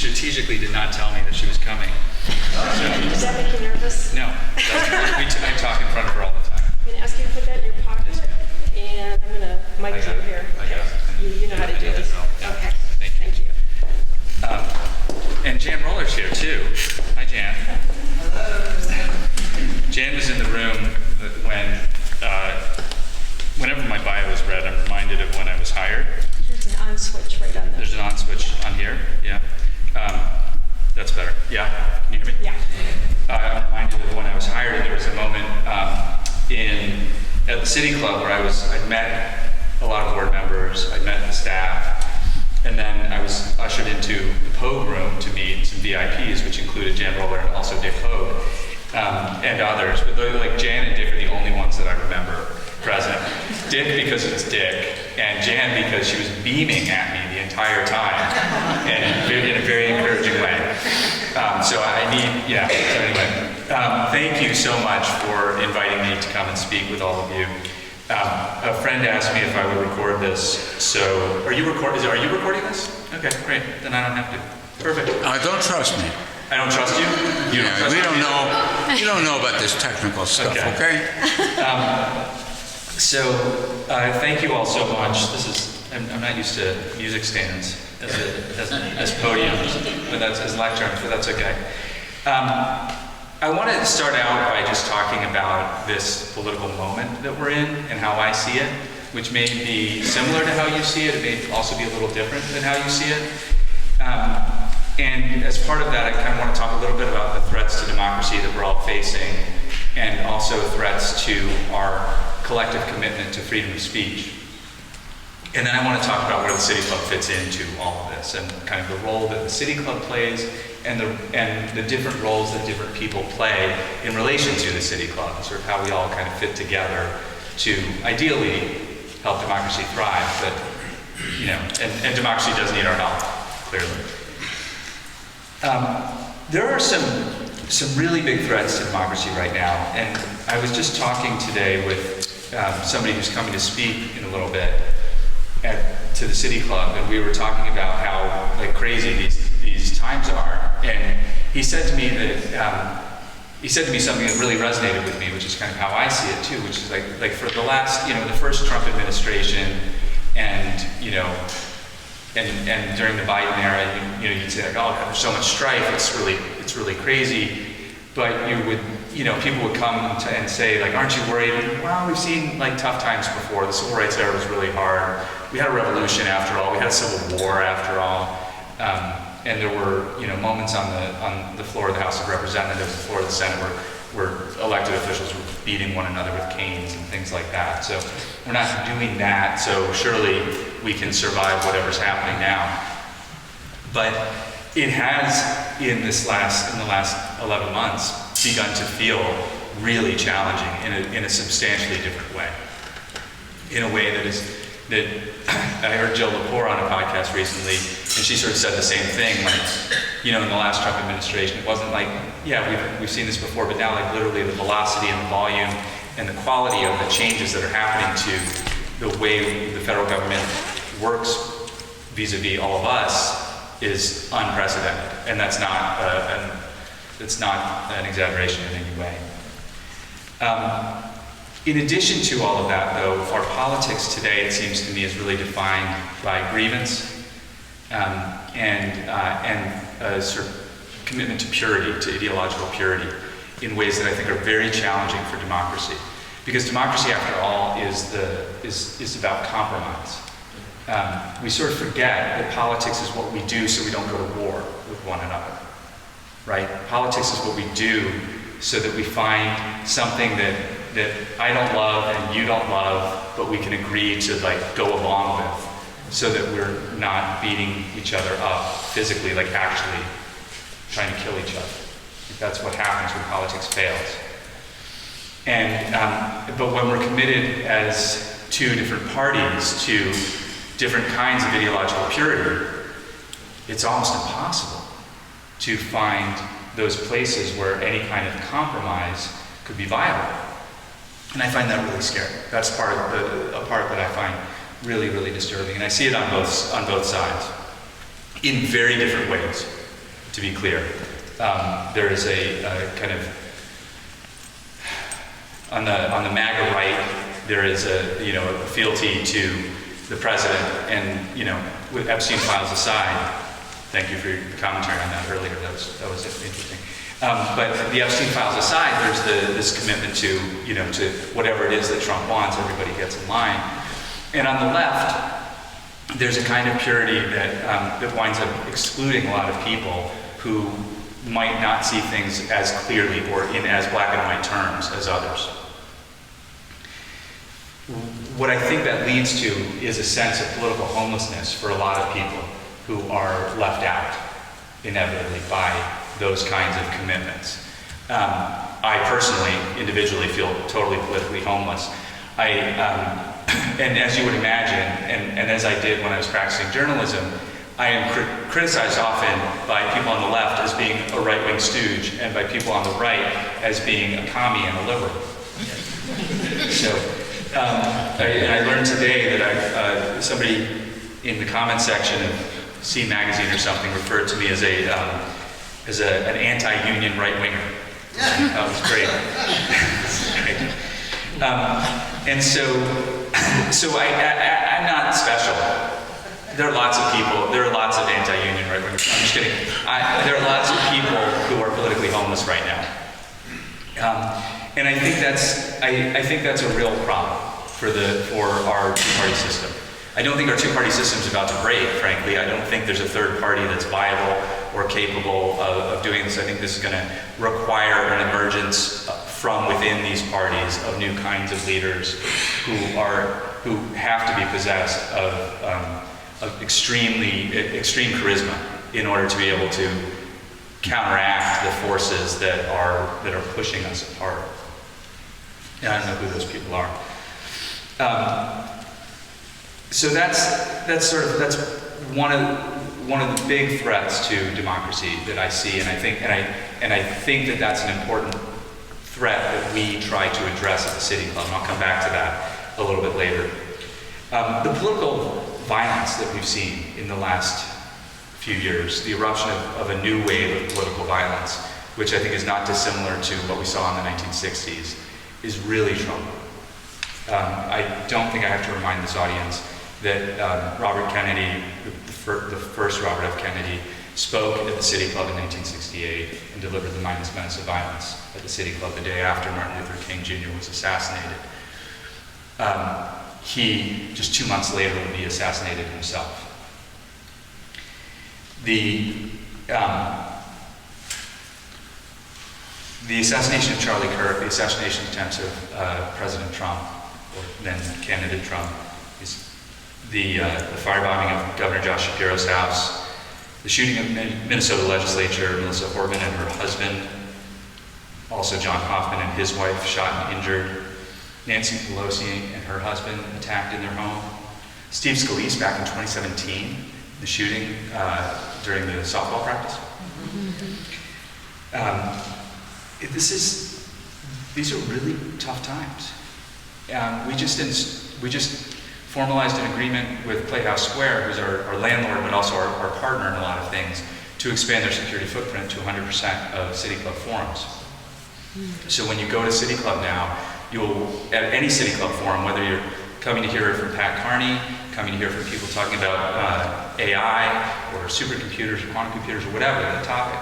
strategically did not tell me that she was coming. Does that make you nervous? No, I talk in front of her all the time. I'm going to ask you to put that in your pocket, Yes, and I'm going to mic you here. I got it. You know how to do I this. know. Yeah. Okay. Thank you. Thank you. And Jan Roller's here too. Hi, Jan. Jan was in the room whenever my bio is read, I'm reminded of when I was hired. There's an on switch right on there. There's an on switch on here. Yeah. That's better. Yeah. Can you hear me? Yeah. I'm reminded of when I was hired, and there was a moment at the City Club where I'd met a lot of board members, I'd met the staff, and then I was ushered into the Pogue room to meet some VIPs, which included Jan Roller and also Dick Pogue, and others. But like Jan and Dick are the only ones that I remember present. Dick because it's Dick, and Jan because she was beaming at me the entire time, and in a very encouraging way. So anyway, thank you so much for inviting me to come and speak with all of you. A friend asked me if I would record this, so are you recording this? Okay, great, then I don't have to. Perfect. Don't trust me. I don't trust you? You don't trust me? You don't know about this technical stuff, okay? So, thank you all so much. I'm not used to music stands as podiums, but that's as lecterns, but that's okay. I want to start out by just talking about this political moment that we're in and how I see it, which may be similar to how you see it. It may also be a little different than how you see it. And as part of that, I kind of want to talk a little bit about the threats to democracy that we're all facing, and also threats to our collective commitment to freedom of speech. And then I want to talk about where the City Club fits into all of this, and kind of the role that the City Club plays, and the different roles that different people play in relation to the City Club, and sort of how we all kind of fit together to ideally help democracy thrive. But and democracy does need our help, clearly. There are some really big threats to democracy right now, and I was just talking today with somebody who's coming to speak in a little bit to the City Club, and we were talking about how crazy these times are. And he said to me something that really resonated with me, which is kind of how I see it too, which is like for the last, the first Trump administration, and and during the Biden era, you'd say oh, there's so much strife, it's really crazy. But people would come and say, aren't you worried? Well, we've seen tough times before. The civil rights era was really hard. We had a revolution after all. We had a civil war after all. And there were, moments on the floor of the House of Representatives, the floor of the Senate, where elected officials were beating one another with canes and things like that. So we're not doing that. So surely we can survive whatever's happening now. But it has, in the last 11 months, begun to feel really challenging in a substantially different way. In a way that I heard Jill Lepore on a podcast recently, and she sort of said the same thing. In the last Trump administration, it wasn't we've seen this before, but now literally the velocity and the volume and the quality of the changes that are happening to the way the federal government works vis-a-vis all of us is unprecedented, and that's not an exaggeration in any way. In addition to all of that, though, our politics today, it seems to me, is really defined by grievance and a sort of commitment to purity, to ideological purity, in ways that I think are very challenging for democracy. Because democracy, after all, is about compromise. We sort of forget that politics is what we do so we don't go to war with one another, right? Politics is what we do so that we find something that I don't love and you don't love, but we can agree to go along with, so that we're not beating each other up physically, actually trying to kill each other. That's what happens when politics fails. And but when we're committed as two different parties to different kinds of ideological purity, it's almost impossible to find those places where any kind of compromise could be viable. And I find that really scary. That's a part that I find really, really disturbing. And I see it on both sides in very different ways. to be clear. There is a kind of, on the MAGA right, there is a, you know, a fealty to the president, and, you know, with Epstein files aside, thank you for your commentary on that earlier, that was interesting. But the Epstein files aside, there's this commitment to, you know, to whatever it is that Trump wants, everybody gets in line. And on the left, there's a kind of purity that winds up excluding a lot of people who might not see things as clearly or in as black and white terms as others. What I think that leads to is a sense of political homelessness for a lot of people who are left out, inevitably, by those kinds of commitments. I personally, individually, feel totally politically homeless. And as you would imagine, and as I did when I was practicing journalism, I am criticized often by people on the left as being a right-wing stooge, and by people on the right as being a commie and a liberal. So, I learned today that somebody in the comment section of C Magazine or something referred to me as an anti-union right-winger. That was great. And so I'm not special. There are lots of people, there are lots of anti-union right-wingers. I'm just kidding. There are lots of people who are politically homeless right now. And I think that's a real problem for our two-party system. I don't think our two-party system is about to break, frankly. I don't think there's a third party that's viable or capable of doing this. I think this is going to require an emergence from within these parties of new kinds of leaders who have to be possessed of extreme charisma in order to be able to counteract the forces that are pushing us apart. And I don't know who those people are. So that's one of the big threats to democracy that I see, and I think that that's an important threat that we try to address at the City Club, and I'll come back to that a little bit later. The political violence that we've seen in the last few years, the eruption of a new wave of political violence, which I think is not dissimilar to what we saw in the 1960s, is really troubling. I don't think I have to remind this audience that Robert Kennedy, the first Robert F. Kennedy, spoke at the City Club in 1968 and delivered the Mindless Menace of Violence at the City Club the day after Martin Luther King Jr. was assassinated. He, just 2 months later, would be assassinated himself. The assassination of Charlie Kirk, the assassination attempts of President Trump, or then candidate Trump, is the firebombing of Governor Josh Shapiro's house, the shooting of Minnesota legislator Melissa Horgan and her husband, also John Hoffman and his wife shot and injured, Nancy Pelosi and her husband attacked in their home, Steve Scalise back in 2017, the shooting during the softball practice. These are really tough times. We just formalized an agreement with Playhouse Square, who's our landlord, but also our partner in a lot of things, to expand their security footprint to 100% of City Club forums. So when you go to City Club now, at any City Club forum, whether you're coming to hear it from Pat Carney, coming to hear from people talking about AI or supercomputers or quantum computers or whatever the topic,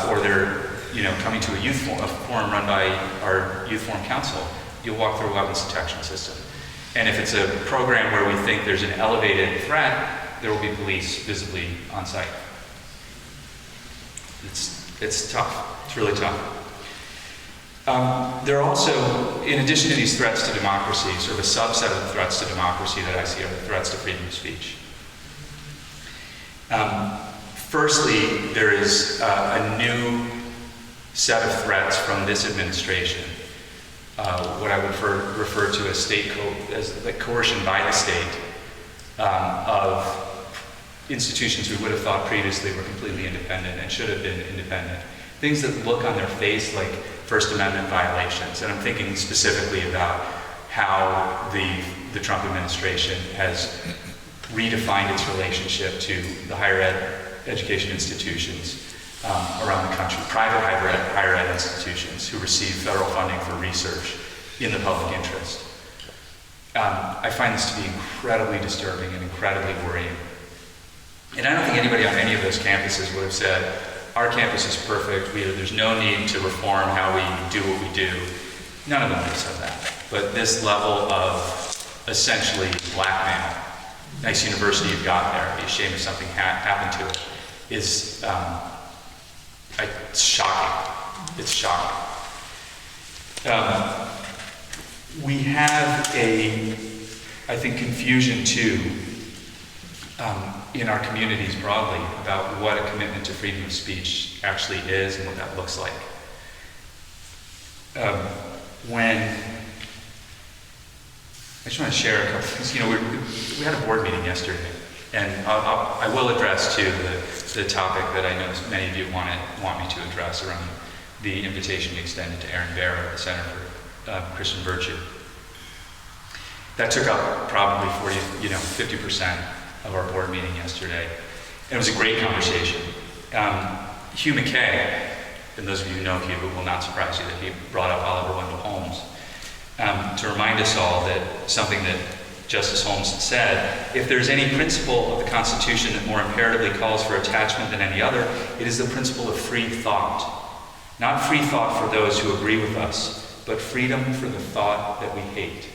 or they're coming to a forum run by our Youth Forum Council, you'll walk through a weapons detection system. And if it's a program where we think there's an elevated threat, there will be police visibly on site. It's tough. It's really tough. There are also, in addition to these threats to democracy, sort of a subset of the threats to democracy that I see are the threats to freedom of speech. Firstly, there is a new set of threats from this administration, what I would refer to as as the coercion by the state of institutions we would have thought previously were completely independent and should have been independent. Things that look on their face like First Amendment violations. And I'm thinking specifically about how the Trump administration has redefined its relationship to the higher education institutions around the country, private higher ed institutions who receive federal funding for research in the public interest. I find this to be incredibly disturbing and incredibly worrying. And I don't think anybody on any of those campuses would have said, our campus is perfect, there's no need to reform how we do what we do. None of them would have said that. But this level of essentially blackmail, nice university you've got there, be ashamed if something happened to it, is it's shocking. It's shocking. We have I think, confusion too, in our communities broadly about what a commitment to freedom of speech actually is and what that looks like. I just want to share a couple things. You know, we had a board meeting yesterday, and I will address too the topic that I know many of you want me to address around the invitation we extended to Aaron Barrow at the Center for Christian Virtue. That took up probably 50% of our board meeting yesterday. And it was a great conversation. Hugh McKay, and those of you who know Hugh, it will not surprise you that he brought up Oliver Wendell Holmes to remind us all that something that Justice Holmes said, if there's any principle of the Constitution that more imperatively calls for attachment than any other, it is the principle of free thought. Not free thought for those who agree with us, but freedom for the thought that we hate.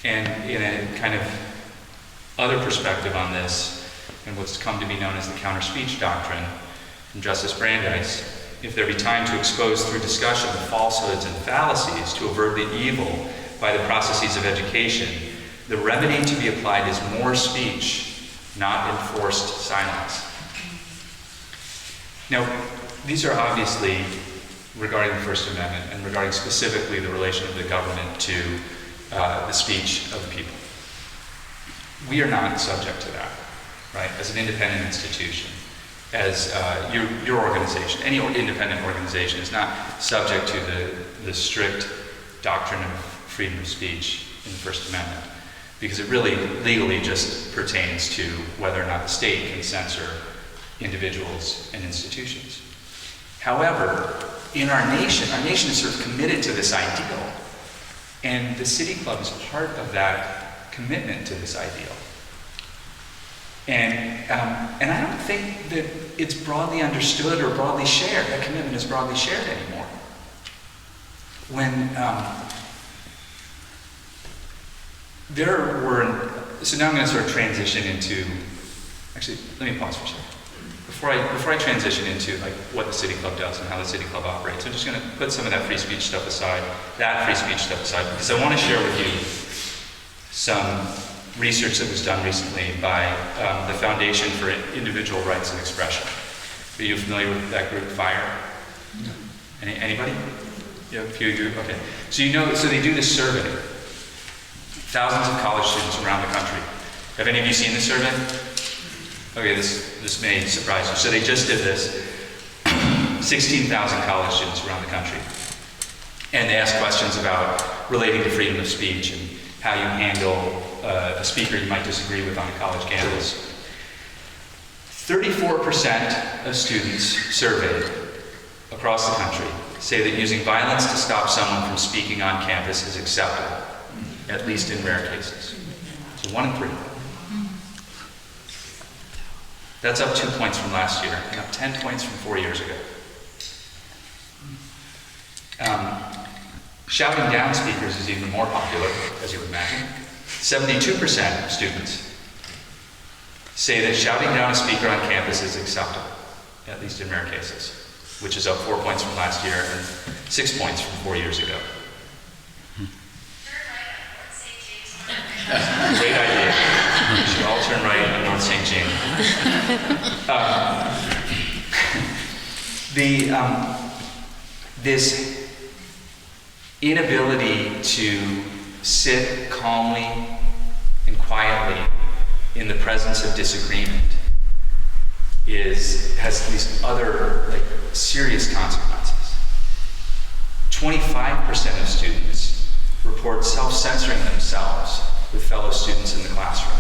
And in a kind of other perspective on this, and what's come to be known as the counter-speech doctrine from Justice Brandeis, if there be time to expose through discussion the falsehoods and fallacies to avert the evil by the processes of education, the remedy to be applied is more speech, not enforced silence. Now, these are obviously regarding the First Amendment and regarding specifically the relation of the government to the speech of the people. We are not subject to that, right? As an independent institution, as your organization, any independent organization is not subject to the strict doctrine of freedom of speech in the First Amendment, because it really legally just pertains to whether or not the state can censor individuals and institutions. However, in our nation is sort of committed to this ideal. And the City Club is part of that commitment to this ideal. And I don't think that it's broadly understood or broadly shared. That commitment is broadly shared anymore. So now I'm going to sort of transition into, actually, let me pause for a second. Before I transition into like what the City Club does and how the City Club operates, I'm just going to put some of that free speech stuff aside, because I want to share with you some research that was done recently by the Foundation for Individual Rights and Expression. Are you familiar with that group, FIRE? Anybody? Yeah, a few of you. Okay. So they do this survey. Thousands of college students around the country. Have any of you seen this survey? Okay, this may surprise you. So they just did this. 16,000 college students around the country. And they asked questions about relating to freedom of speech and how you handle a speaker you might disagree with on a college campus. 34% of students surveyed across the country say that using violence to stop someone from speaking on campus is acceptable, at least in rare cases. So 1 in 3. That's up 2 points from last year, and up 10 points from 4 years ago. Shouting down speakers is even more popular, as you would imagine. 72% of students say that shouting down a speaker on campus is acceptable, at least in rare cases, which is up 4 points from last year and 6 points from 4 years ago. Great idea. We should all turn right on North St. James. This inability to sit calmly and quietly in the presence of disagreement has these other serious consequences. 25% of students report self-censoring themselves with fellow students in the classroom.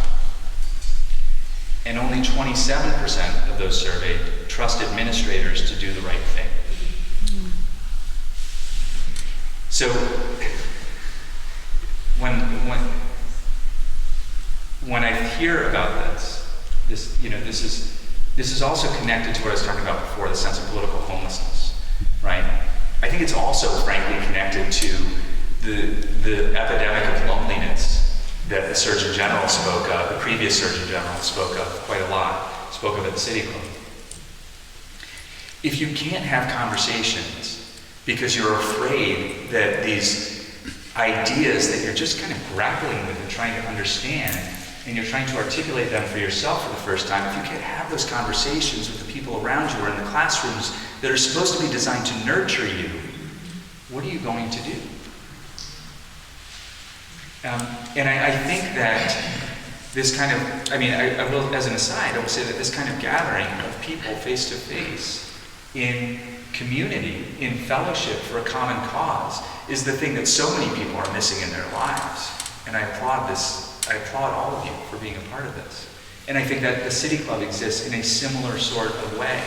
And only 27% of those surveyed trust administrators to do the right thing. So when I hear about this is also connected to what I was talking about before, the sense of political homelessness, right? I think it's also, frankly, connected to the epidemic of loneliness that the Surgeon General spoke of, the previous Surgeon General spoke of quite a lot, spoke of at the City Club. If you can't have conversations because you're afraid that these ideas that you're just kind of grappling with and trying to understand, and you're trying to articulate them for yourself for the first time, if you can't have those conversations with the people around you or in the classrooms that are supposed to be designed to nurture you, what are you going to do? And I think that this kind of, I will, as an aside, I will say that this kind of gathering of people face to face in community, in fellowship for a common cause, is the thing that so many people are missing in their lives. And I applaud all of you for being a part of this. And I think that the City Club exists in a similar sort of way.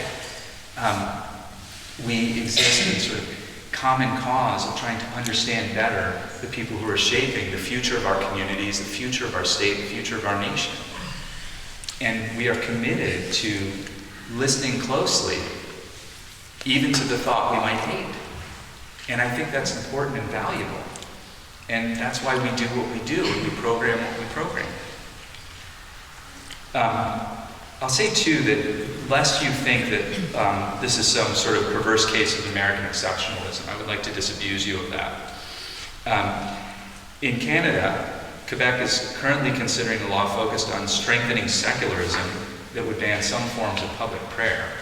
We exist in sort of common cause of trying to understand better the people who are shaping the future of our communities, the future of our state, the future of our nation. And we are committed to listening closely, even to the thought we might hate. And I think that's important and valuable. And that's why we do what we do, and we program what we program. I'll say, too, that lest you think that this is some sort of perverse case of American exceptionalism, I would like to disabuse you of that. In Canada, Quebec is currently considering a law focused on strengthening secularism that would ban some forms of public prayer,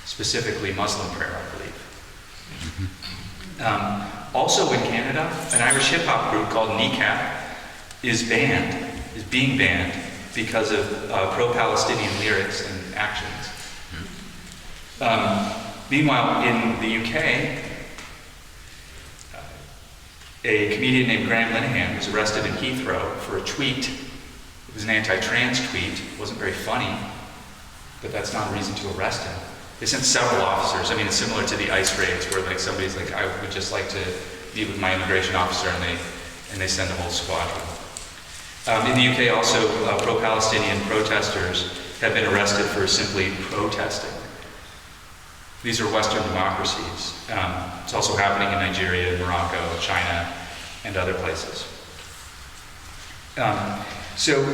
specifically Muslim prayer, I believe. Also in Canada, an Irish hip-hop group called NECAP is being banned because of pro-Palestinian lyrics and actions. Meanwhile, in the UK, a comedian named Graham Linehan was arrested in Heathrow for a tweet. It was an anti-trans tweet. It wasn't very funny, but that's not a reason to arrest him. They sent several officers. It's similar to the ICE raids where somebody's like, I would just like to meet with my immigration officer, and they send a whole squadron. In the UK also, pro-Palestinian protesters have been arrested for simply protesting. These are Western democracies. It's also happening in Nigeria, Morocco, China, and other places. So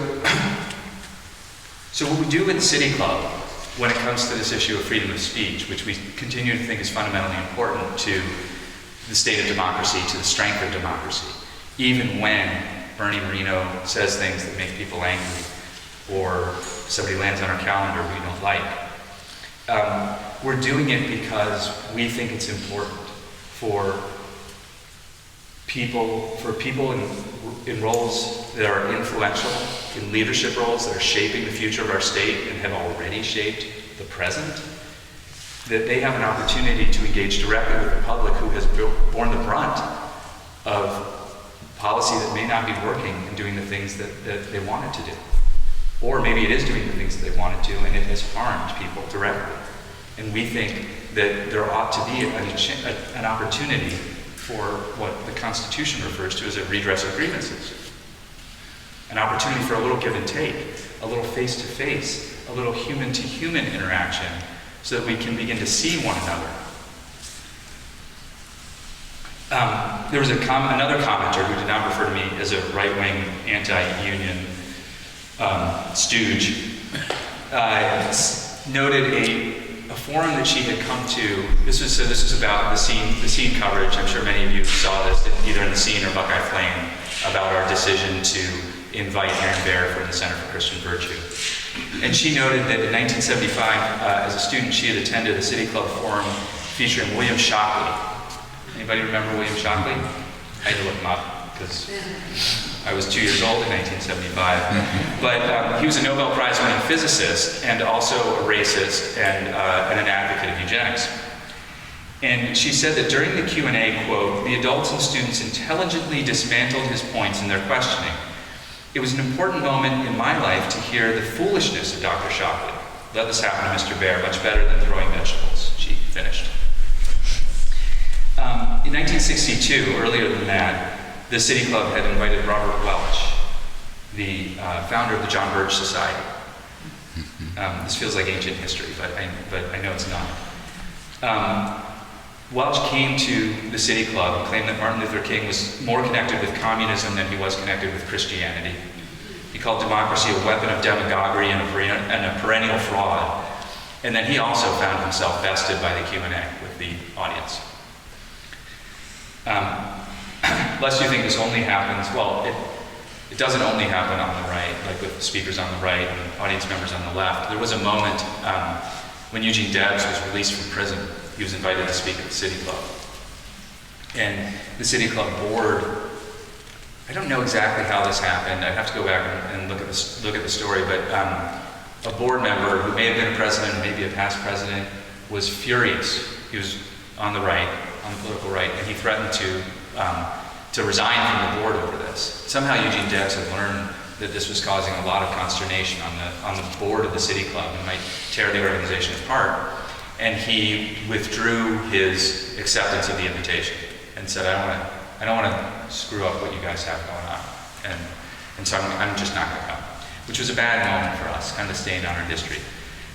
what we do in City Club when it comes to this issue of freedom of speech, which we continue to think is fundamentally important to the state of democracy, to the strength of democracy, even when Bernie Moreno says things that make people angry, or somebody lands on our calendar we don't like. We're doing it because we think it's important for people in roles that are influential, in leadership roles that are shaping the future of our state and have already shaped the present, that they have an opportunity to engage directly with the public who has borne the brunt of policy that may not be working and doing the things that they want it to do. Or maybe it is doing the things that they want it to and it has harmed people directly. And we think that there ought to be an opportunity for what the Constitution refers to as a redress of grievances. An opportunity for a little give and take, a little face-to-face, a little human-to-human interaction so that we can begin to see one another. There was another commenter who did not refer to me as a right-wing, anti-union stooge, noted a forum that she had come to. This was about the scene coverage. I'm sure many of you saw this either in the Scene or Buckeye Flame about our decision to invite Aaron Baer from the Center for Christian Virtue. And she noted that in 1975, as a student, she had attended a City Club forum featuring William Shockley. Anybody remember William Shockley? I had to look him up because I was 2 years old in 1975. But he was a Nobel Prize-winning physicist and also a racist and an advocate of eugenics. And she said that during the Q&A, quote, the adults and students intelligently dismantled his points in their questioning. It was an important moment in my life to hear the foolishness of Dr. Shockley. Let this happen to Mr. Bear, much better than throwing vegetables, she finished. In 1962, earlier than that, the City Club had invited Robert Welch, the founder of the John Birch Society. This feels like ancient history, but I know it's not. Welch came to the City Club and claimed that Martin Luther King was more connected with communism than he was connected with Christianity. He called democracy a weapon of demagoguery and a perennial fraud. And then he also found himself bested by the Q&A with the audience. Lest you think this only happens, well, it doesn't only happen on the right, like with speakers on the right and audience members on the left. There was a moment when Eugene Debs was released from prison. He was invited to speak at the City Club. And the City Club board, I don't know exactly how this happened. I'd have to go back and look at the story, but a board member who may have been a president, maybe a past president, was furious. He was on the right, on the political right, and he threatened to resign from the board over this. Somehow Eugene Debs had learned that this was causing a lot of consternation on the board of the City Club and might tear the organization apart. And he withdrew his acceptance of the invitation and said, I don't want to screw up what you guys have going on. And so I'm just not going to come. Which was a bad moment for us, kind of a stain on our history.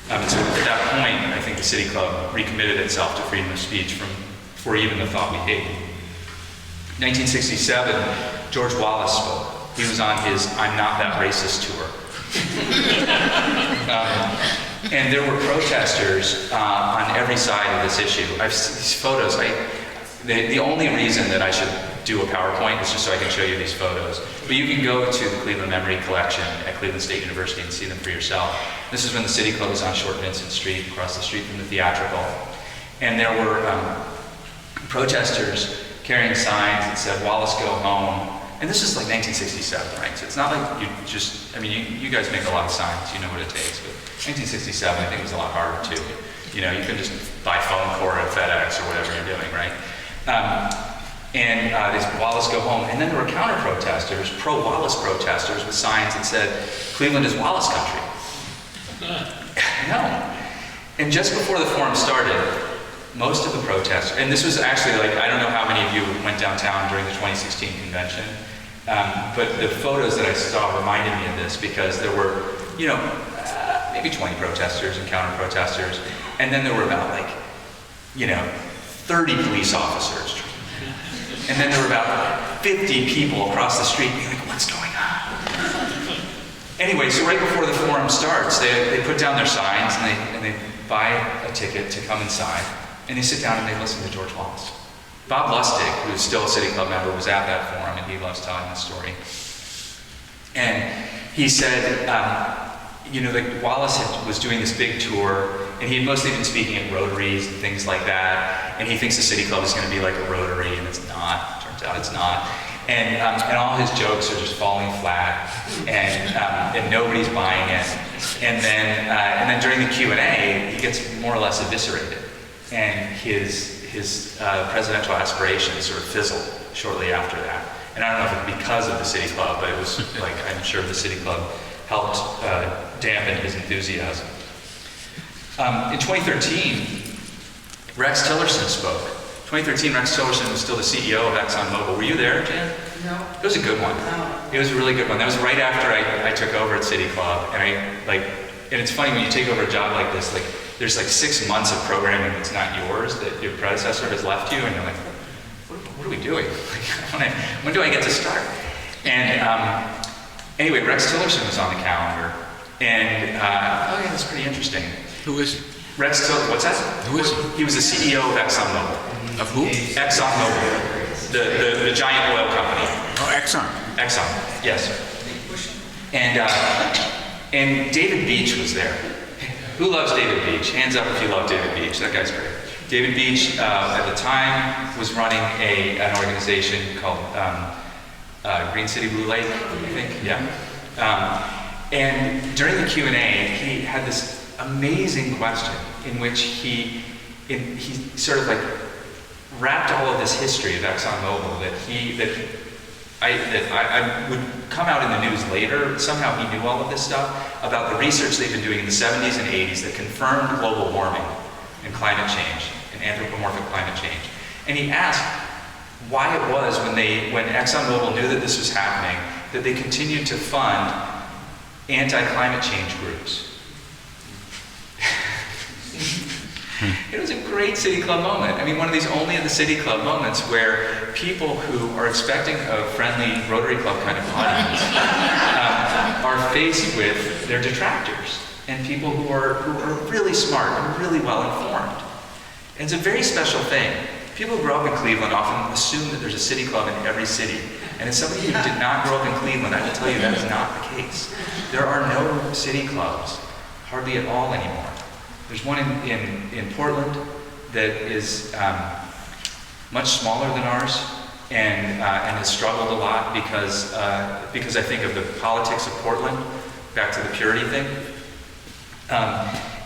And so at that point, I think the City Club recommitted itself to freedom of speech for even the thought we hate. 1967, George Wallace spoke. He was on his I'm Not That Racist tour. And there were protesters on every side of this issue. These photos, the only reason that I should do a PowerPoint is just so I can show you these photos. But you can go to the Cleveland Memory Collection at Cleveland State University and see them for yourself. This is when the City Club was on Short Vincent Street, across the street from the theatrical. And there were protesters carrying signs that said, Wallace, go home. And this is like 1967, right? So it's not like you just, you guys make a lot of signs, you know what it takes. But 1967, I think it was a lot harder too. You can just buy phone cord at FedEx or whatever you're doing, right? And they said, Wallace, go home. And then there were counter-protesters, pro-Wallace protesters with signs that said, Cleveland is Wallace country. No. And just before the forum started, most of the protesters, and this was actually like, I don't know how many of you went downtown during the 2016 convention, but the photos that I saw reminded me of this because there were, maybe 20 protesters and counter-protesters, and then there were about 30 police officers. And then there were about 50 people across the street being like, what's going on? Anyway, so right before the forum starts, they put down their signs and they buy a ticket to come inside. And they sit down and they listen to George Wallace. Bob Lustig, who's still a City Club member, was at that forum, and he loves telling this story. And he said, Wallace was doing this big tour, and he had mostly been speaking at Rotaries and things like that, and he thinks the City Club is going to be like a Rotary, and it's not. Turns out it's not. And all his jokes are just falling flat, and nobody's buying it. And then during the Q&A, he gets more or less eviscerated. And his presidential aspirations sort of fizzled shortly after that. And I don't know if it's because of the City Club, but it was like, I'm sure the City Club helped dampen his enthusiasm. In 2013, Rex Tillerson spoke. 2013, Rex Tillerson was still the CEO of ExxonMobil. Were you there, Jan? No. It was a good one. No. It was a really good one. That was right after I took over at City Club. And it's funny when you take over a job like this, there's 6 months of programming that's not yours, that your predecessor has left you, and you're like, what are we doing? When do I get to start? And anyway, Rex Tillerson was on the calendar, and that's pretty interesting. Who is he? Rex Tillerson, what's that? Who is he? He was the CEO of ExxonMobil. Of who? ExxonMobil, the giant oil company. Oh, Exxon. Exxon, yes. And David Beach was there. Who loves David Beach? Hands up if you love David Beach. That guy's great. David Beach, at the time, was running an organization called Green City Blue Lake, I think. Yeah. And during the Q&A, he had this amazing question in which he sort of wrapped all of this history of ExxonMobil that I would come out in the news later, somehow he knew all of this stuff, about the research they've been doing in the 70s and 80s that confirmed global warming and climate change, and anthropomorphic climate change. And he asked why it was when ExxonMobil knew that this was happening, that they continued to fund anti-climate change groups. It was a great City Club moment. I mean, one of these only of the City Club moments where people who are expecting a friendly Rotary Club kind of audience are faced with their detractors and people who are really smart and really well informed. And it's a very special thing. People who grow up in Cleveland often assume that there's a City Club in every city. And as somebody who did not grow up in Cleveland, I will tell you that is not the case. There are no City Clubs, hardly at all anymore. There's one in Portland that is much smaller than ours and has struggled a lot because I think of the politics of Portland, back to the purity thing.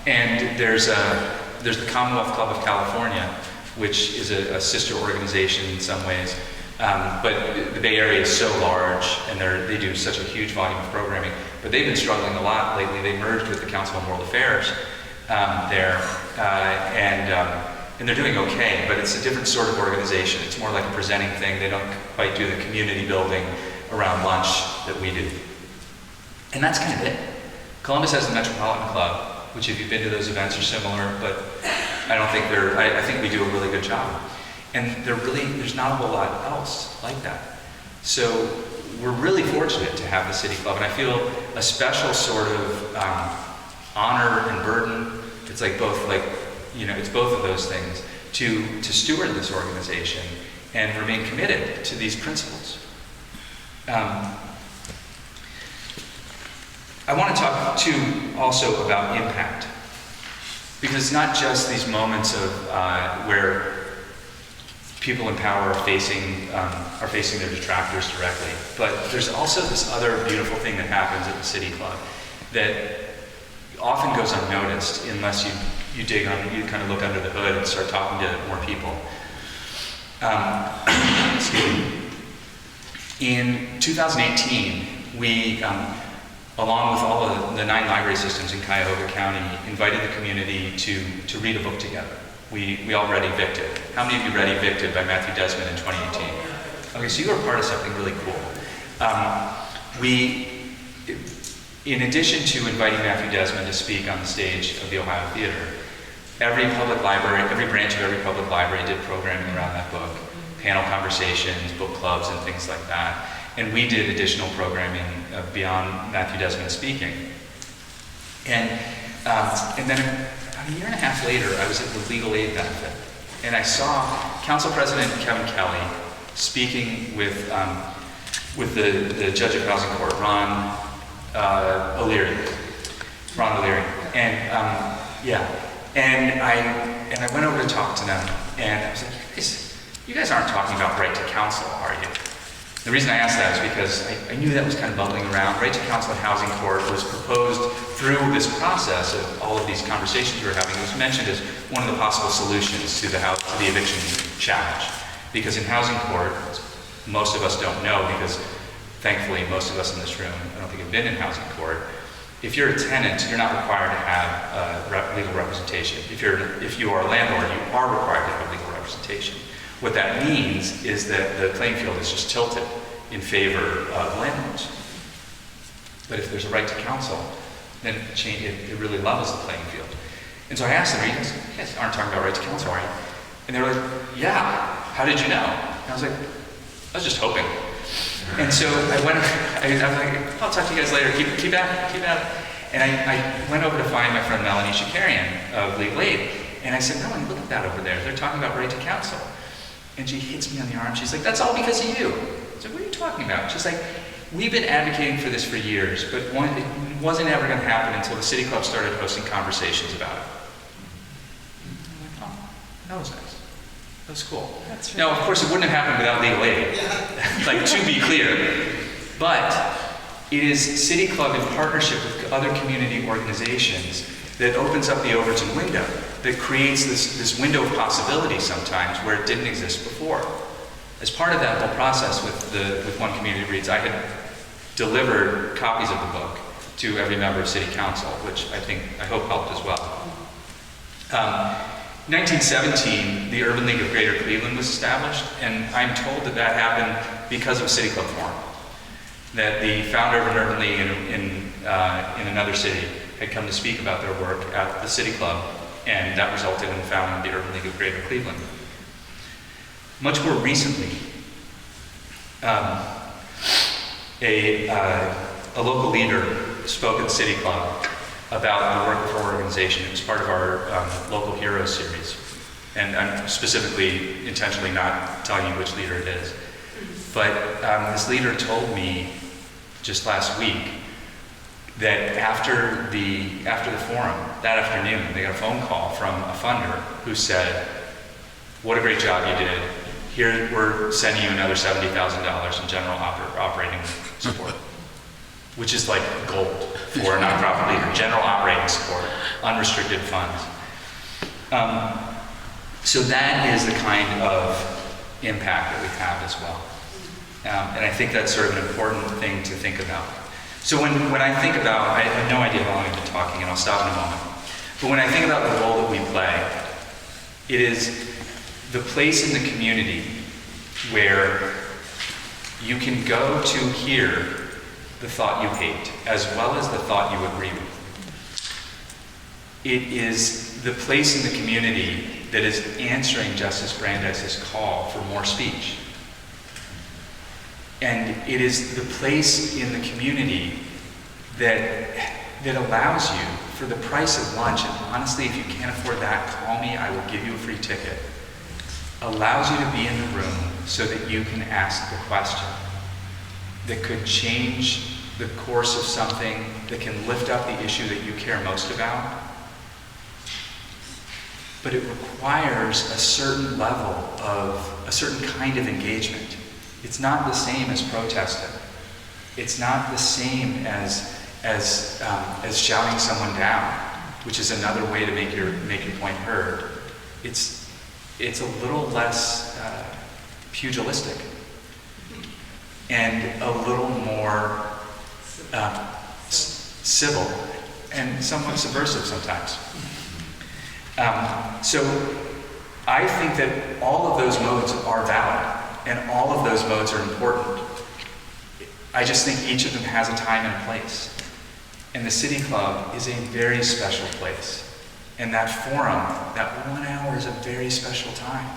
And there's the Commonwealth Club of California, which is a sister organization in some ways. But the Bay Area is so large, and they do such a huge volume of programming. But they've been struggling a lot lately. They merged with the Council on World Affairs there, and they're doing okay. But it's a different sort of organization. It's more like a presenting thing. They don't quite do the community building around lunch that we do. And that's kind of it. Columbus has the Metropolitan Club, which if you've been to those events are similar, but I don't think I think we do a really good job. And there's not a whole lot else like that. So we're really fortunate to have the City Club, and I feel a special sort of honor and burden. It's like both, it's both of those things to steward this organization and remain committed to these principles. I want to talk too also about impact, because it's not just these moments of where people in power are facing their detractors directly, but there's also this other beautiful thing that happens at the City Club that often goes unnoticed unless you dig on, you kind of look under the hood and start talking to more people. Excuse me. In 2018, we, along with all of the 9 library systems in Cuyahoga County, invited the community to read a book together. We all read Evicted. How many of you read Evicted by Matthew Desmond in 2018? Okay, so you were part of something really cool. In addition to inviting Matthew Desmond to speak on the stage of the Ohio Theater, every public library, every branch of every public library did programming around that book, panel conversations, book clubs, and things like that. And we did additional programming beyond Matthew Desmond speaking. And then about a year and a half later, I was at the legal aid benefit, and I saw Council President Kevin Kelly speaking with the Judge of Housing Court, Ron O'Leary, and and I went over to talk to them, and I was like, you guys aren't talking about right to counsel, are you? The reason I asked that is because I knew that was kind of bubbling around. Right to counsel in housing court was proposed through this process of all of these conversations we were having. It was mentioned as one of the possible solutions to the eviction challenge. Because in housing court, most of us don't know, because thankfully most of us in this room, I don't think have been in housing court. If you're a tenant, you're not required to have legal representation. If you are a landlord, you are required to have legal representation. What that means is that the playing field is just tilted in favor of landlords. But if there's a right to counsel, then it really levels the playing field. And so I asked them, you guys aren't talking about right to counsel, are you? And they were like, yeah, how did you know? And I was like, I was just hoping. And so I was like, I'll talk to you guys later, keep at it. And I went over to find my friend Melanie Shakarian of Legal Aid, and I said, Melanie, look at that over there. They're talking about right to counsel. And she hits me on the arm. She's like, that's all because of you. I said, what are you talking about? She's like, we've been advocating for this for years, but it wasn't ever going to happen until the City Club started hosting conversations about it. I'm like, oh, that was nice. That was cool. That's Now, of course, it wouldn't have happened without legal aid, like, to be clear. But it is City Club in partnership with other community organizations that opens up the Overton window, that creates this window of possibility sometimes where it didn't exist before. As part of that whole process with One Community Reads, I had delivered copies of the book to every member of City Council, which I hope helped as well. 1917, the Urban League of Greater Cleveland was established, and I'm told that that happened because of a City Club forum. That the founder of an urban league in another city had come to speak about their work at the City Club, and that resulted in the founding of the Urban League of Greater Cleveland. Much more recently, a local leader spoke at the City Club about the work of our organization. It was part of our Local Heroes series. And I'm specifically, intentionally not telling you which leader it is. But this leader told me just last week that after the forum, that afternoon, they got a phone call from a funder who said, "What a great job you did. Here, we're sending you another $70,000 in general operating support," which is like gold for a nonprofit leader. General operating support, unrestricted funds. So that is the kind of impact that we have as well. And I think that's sort of an important thing to think about. So when I think about, I have no idea how long I've been talking, and I'll stop in a moment. But when I think about the role that we play, it is the place in the community where you can go to hear the thought you hate, as well as the thought you agree with. It is the place in the community that is answering Justice Brandeis' call for more speech. And it is the place in the community that allows you, for the price of lunch, and honestly, if you can't afford that, call me, I will give you a free ticket, allows you to be in the room so that you can ask the question that could change the course of something, that can lift up the issue that you care most about. But it requires a certain level of, a certain kind of engagement. It's not the same as protesting. It's not the same as shouting someone down, which is another way to make your point heard. It's a little less pugilistic and a little more civil and somewhat subversive sometimes. So I think that all of those modes are valid and all of those modes are important. I just think each of them has a time and a place. And the City Club is a very special place. And that forum, that 1 hour, is a very special time.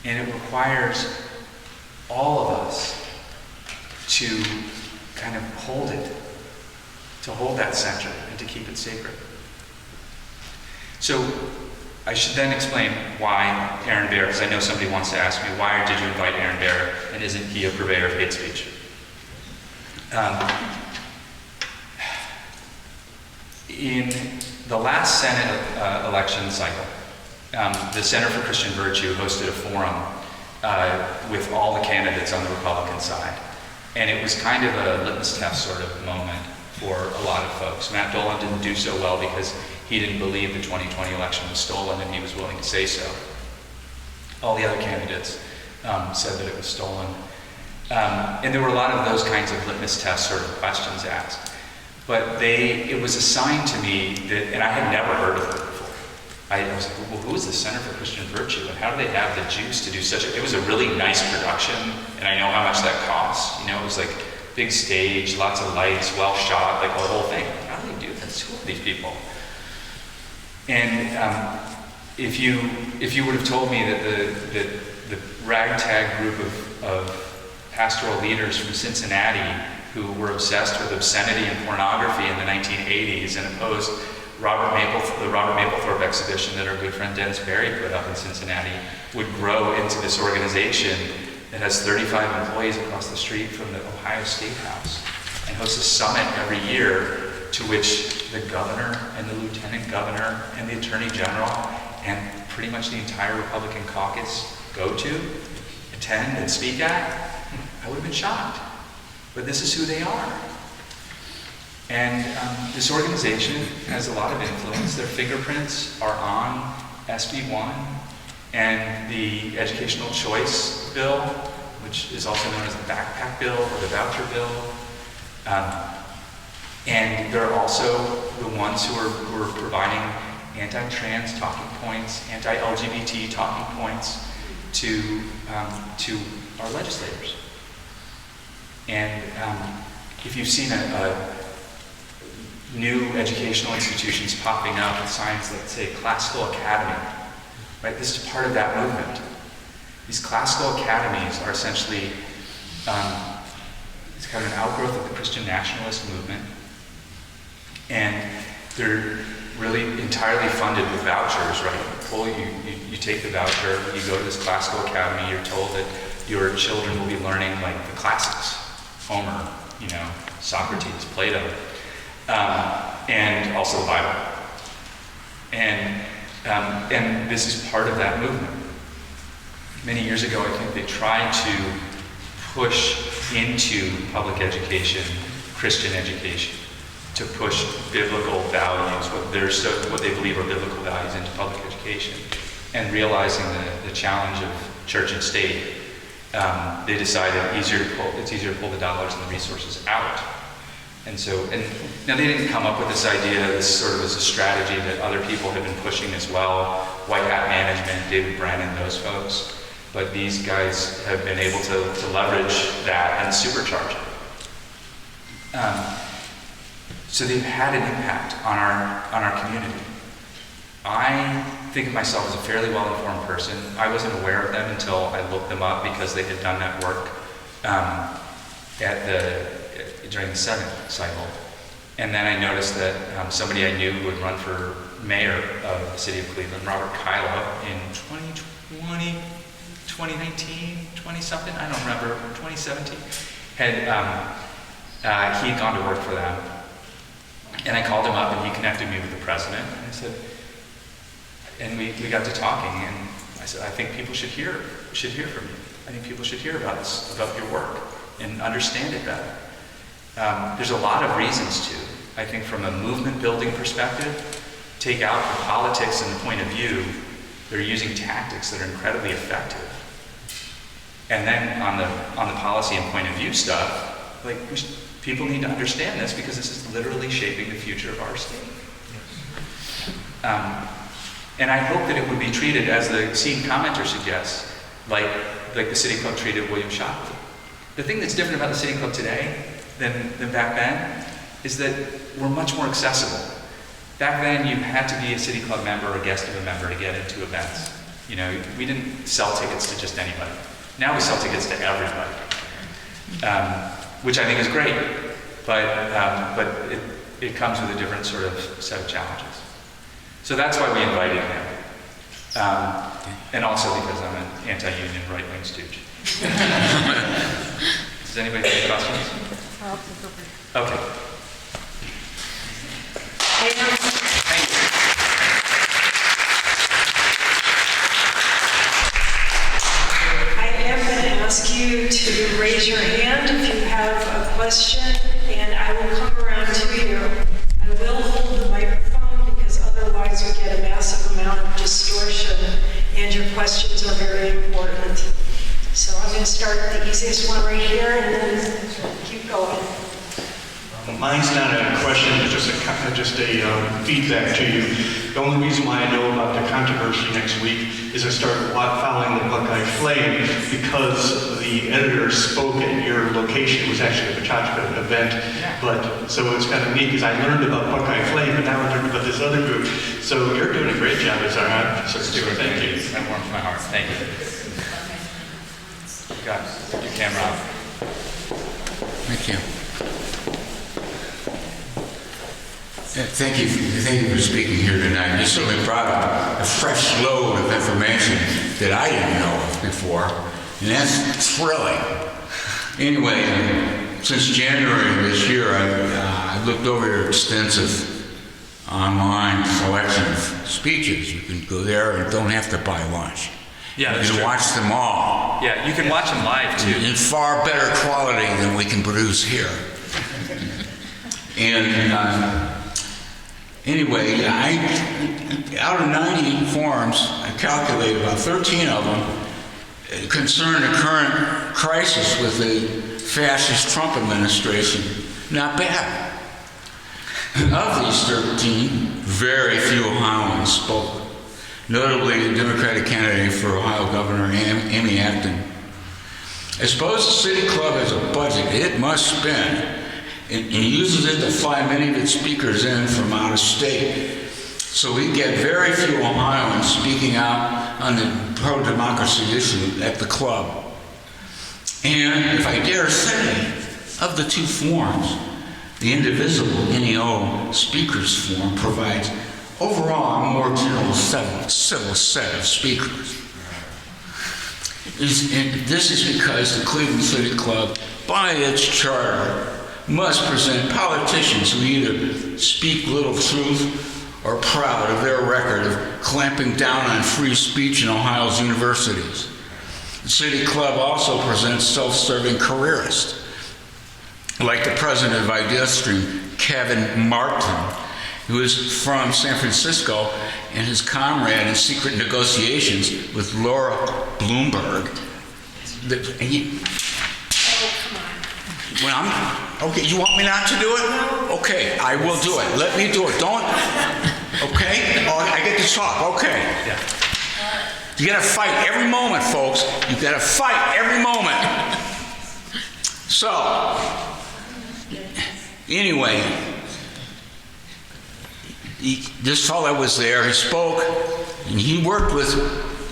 And it requires all of us to kind of hold it, to hold that center and to keep it sacred. So I should then explain why Aaron Bear, because I know somebody wants to ask me, why did you invite Aaron Bear, and isn't he a purveyor of hate speech? In the last Senate election cycle, the Center for Christian Virtue hosted a forum with all the candidates on the Republican side. And it was kind of a litmus test sort of moment for a lot of folks. Matt Dolan didn't do so well because he didn't believe the 2020 election was stolen, and he was willing to say so. All the other candidates said that it was stolen. And there were a lot of those kinds of litmus test sort of questions asked. But it was assigned to me that, and I had never heard of it before. I was like, well, who is the Center for Christian Virtue, and how do they have the juice to do it was a really nice production, and I know how much that costs. You know, it was like big stage, lots of lights, well shot, like the whole thing. How do they do this? Who are these people? And if you would have told me that the ragtag group of pastoral leaders from Cincinnati who were obsessed with obscenity and pornography in the 1980s and opposed the Robert Mapplethorpe exhibition that our good friend Dennis Berry put up in Cincinnati would grow into this organization that has 35 employees across the street from the Ohio State House and hosts a summit every year to which the governor and the lieutenant governor and the attorney general and pretty much the entire Republican caucus go to, attend, and speak at, I would have been shocked. But this is who they are. And this organization has a lot of influence. Their fingerprints are on SB 1 and the educational choice bill, which is also known as the backpack bill or the voucher bill. And they're also the ones who are providing anti-trans talking points, anti-LGBT talking points to our legislators. And if you've seen a new educational institutions popping up with signs that say Classical Academy, right? This is part of that movement. These classical academies are essentially it's kind of an outgrowth of the Christian nationalist movement, and they're really entirely funded with vouchers, right? Well, you take the voucher, you go to this classical academy, you're told that your children will be learning like the classics, Homer, Socrates, Plato, and also the Bible. And this is part of that movement. Many years ago, I think they tried to push into public education, Christian education, to push biblical values, what they believe are biblical values into public education. And realizing the challenge of church and state, they decided it's easier to pull the dollars and the resources out. And now they didn't come up with this idea, this sort of as a strategy that other people have been pushing as well, White Hat Management, David Brennan, those folks. But these guys have been able to leverage that and supercharge it. So they've had an impact on our community. I think of myself as a fairly well-informed person. I wasn't aware of them until I looked them up because they had done that work during the Senate cycle. And then I noticed that somebody I knew who would run for mayor of the city of Cleveland, Robert Kylo, in 2020, 2019, 20-something, I don't remember, 2017, he had gone to work for them. And I called him up and he connected me with the president. And I said, and we got to talking, and I said, I think people should hear from you. I think people should hear about this, about your work, and understand it better. There's a lot of reasons to. I think from a movement building perspective, take out the politics and the point of view, they're using tactics that are incredibly effective. And then on the policy and point of view stuff, people need to understand this because this is literally shaping the future of our state. And I hope that it would be treated, as the scene commenter suggests, like the City Club treated William Shockley. The thing that's different about the City Club today than back then is that we're much more accessible. Back then, you had to be a City Club member or a guest of a member to get into events. We didn't sell tickets to just anybody. Now we sell tickets to everybody, which I think is great, but it comes with a different sort of set of challenges. So that's why we invited him, and also because I'm an anti-union right-wing stooge. Does anybody have any questions? Okay. Thank you. I am going to ask you to raise your hand if you have a question, and I will come around to you. I will hold the microphone because otherwise we get a massive amount of distortion, and your questions are very important. So I'm going to start the easiest one right here, and then keep going. Mine's not a question, it's just a feedback to you. The only reason why I know about the controversy next week is I started following the Buckeye Flame because the editor spoke at your location. It was actually a Pachachka event, so it's kind of neat because I learned about Buckeye Flame, but now I learned about this other group. So you're doing a great job as our advocate. Thank you. That warms my heart. Thank you. Got your camera off. Thank you. Thank you for speaking here tonight. You certainly brought a fresh load of information that I didn't know of before, and that's thrilling. Anyway, since January of this year, I've looked over your extensive online selection of speeches. You can go there and don't have to buy lunch. Yeah, you can watch them all. Yeah, you can watch them live too. In far better quality than we can produce here. And Anyway, out of 90 forums, I calculated about 13 of them concern the current crisis with the fascist Trump administration. Not bad. Of these 13, very few Ohioans spoke. Notably, the Democratic candidate for Ohio Governor, Amy Acton. I suppose the City Club has a budget it must spend and uses it to fly many of its speakers in from out of state. So we get very few Ohioans speaking out on the pro-democracy issue at the club. And if I dare say, of the two forums, the Indivisible NEO Speakers Forum provides overall a more general civil set of speakers. This is because the Cleveland City Club, by its charter, must present politicians who either speak little truth or proud of their record of clamping down on free speech in Ohio's universities. The City Club also presents self-serving careerists, like the president of IdeaStream, Kevin Martin, who is from San Francisco, and his comrade in secret negotiations with Laura Bloomberg. Okay, you want me not to do it? Okay, I will do it. Let me do it. Don't. Okay? Oh, I get to talk. Okay. Yeah. You gotta fight every moment, folks. You gotta fight every moment. So, anyway, this fellow was there, he spoke, and he worked with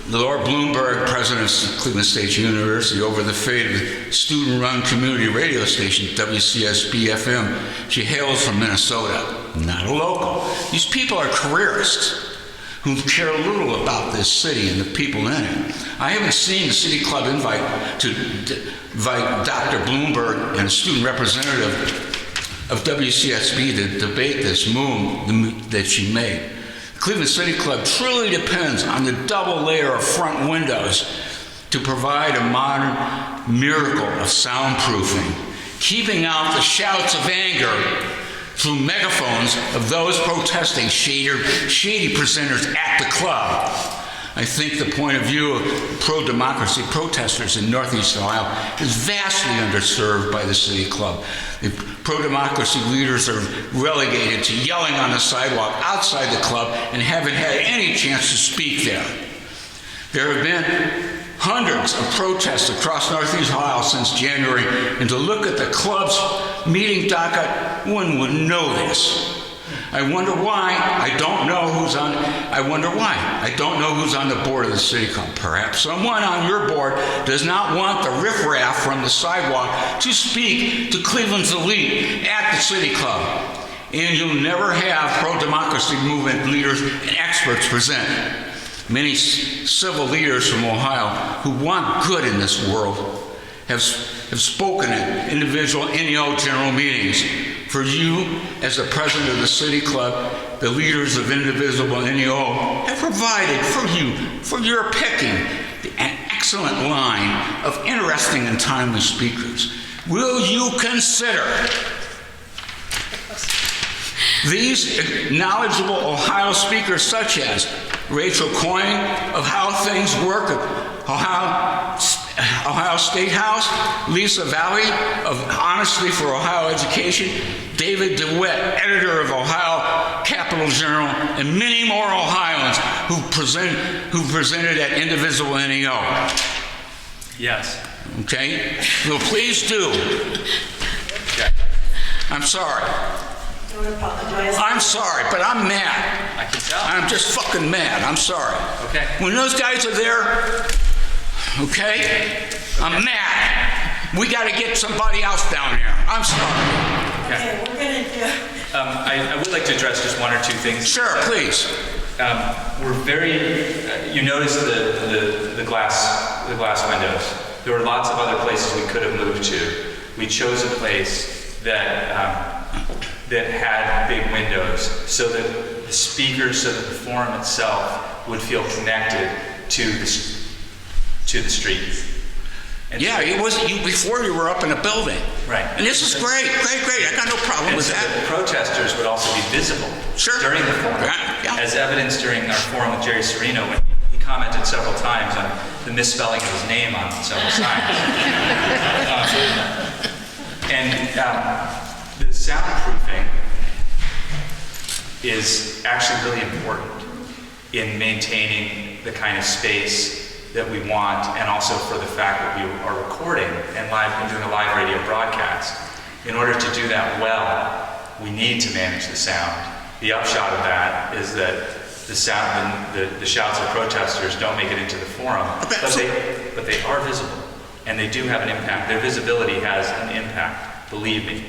Laura Bloomberg, president of Cleveland State University, over the fate of the student-run community radio station, WCSB-FM. She hails from Minnesota, not a local. These people are careerists who care little about this city and the people in it. I haven't seen the City Club invite Dr. Bloomberg and a student representative of WCSB to debate this move that she made. The Cleveland City Club truly depends on the double layer of front windows to provide a modern miracle of soundproofing, keeping out the shouts of anger through megaphones of those protesting shady presenters at the club. I think the point of view of pro-democracy protesters in Northeast Ohio is vastly underserved by the City Club. The pro-democracy leaders are relegated to yelling on the sidewalk outside the club and haven't had any chance to speak there. There have been hundreds of protests across Northeast Ohio since January, and to look at the club's meeting docket, one would know this. I wonder why I don't know who's on the board of the City Club. Perhaps someone on your board does not want the riffraff from the sidewalk to speak to Cleveland's elite at the City Club. And you'll never have pro-democracy movement leaders and experts present. Many civil leaders from Ohio who want good in this world have spoken at individual NEO general meetings. For you, as the president of the City Club, the leaders of Indivisible NEO have provided for you, for your picking, an excellent line of interesting and timely speakers. Will you consider these knowledgeable Ohio speakers, such as Rachel Coyne of How Things Work at Ohio State House, Lisa Valley of Honestly for Ohio Education, David DeWitt, editor of Ohio Capital Journal, and many more Ohioans who presented at Indivisible NEO. Yes. Okay? Well, please do. Okay. I'm sorry. Don't apologize. I'm sorry, but I'm mad. I can tell. I'm just fucking mad. I'm sorry. Okay. When those guys are there, okay, I'm mad. We got to get somebody else down here. I'm sorry. Okay, we're going to do... I would like to address just one or two things. Sure, please. We're very. You notice the glass windows. There were lots of other places we could have moved to. We chose a place that had big windows, so that the speakers, so that the forum itself would feel connected to the street. And Yeah, so- it was before you were up in a building. Right. And this is great. I got no problem And with so that. the protesters would also be visible Sure. during the forum, Yeah. as evidenced during our forum with Jerry Serino when he commented several times on the misspelling of his name on several signs. The soundproofing is actually really important in maintaining the kind of space that we want, and also for the fact that we are recording and doing a live radio broadcast. In order to do that well, we need to manage the sound. The upshot of that is that the sound, the shouts of protesters don't make it into the forum, but they are visible, and they do have an impact. Their visibility has an impact, believe me.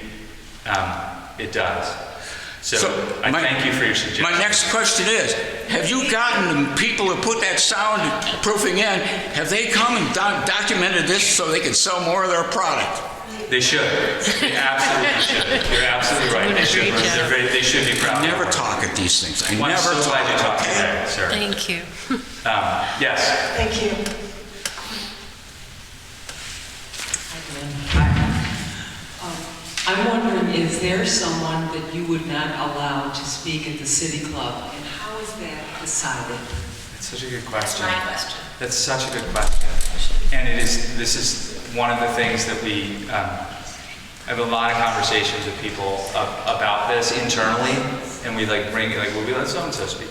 It does. So I thank you for your suggestion. My next question is, have you gotten the people who put that soundproofing in, have they come and documented this so they can sell more of their product? They should. They absolutely should. You're absolutely right. They should. They should be proud. I never talk at these things. I I'm never so talk. glad you talked Okay? today, sir. Thank you. Yes. Thank you. I'm wondering, is there someone that you would not allow to speak at the City Club? And how is that decided? That's such a good question. My question. That's such a good question. And this is one of the things that we I have a lot of conversations with people about this internally, and we bring well, we let so and so speak.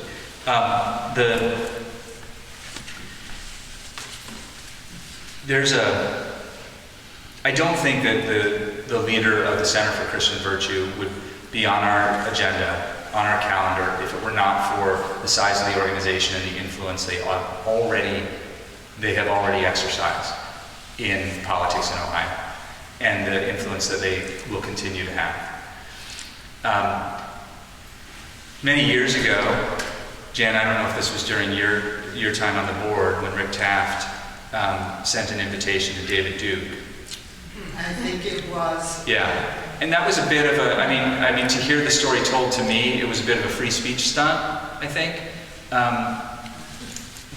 I don't think that the leader of the Center for Christian Virtue would be on our agenda, on our calendar, if it were not for the size of the organization and the influence they have already exercised in politics in Ohio, and the influence that they will continue to have. Many years ago, Jan, I don't know if this was during your time on the board, when Rick Taft sent an invitation to David Duke. I think it was. Yeah, and that was a bit of a, I mean, to hear the story told to me, it was a bit of a free speech stunt, I think.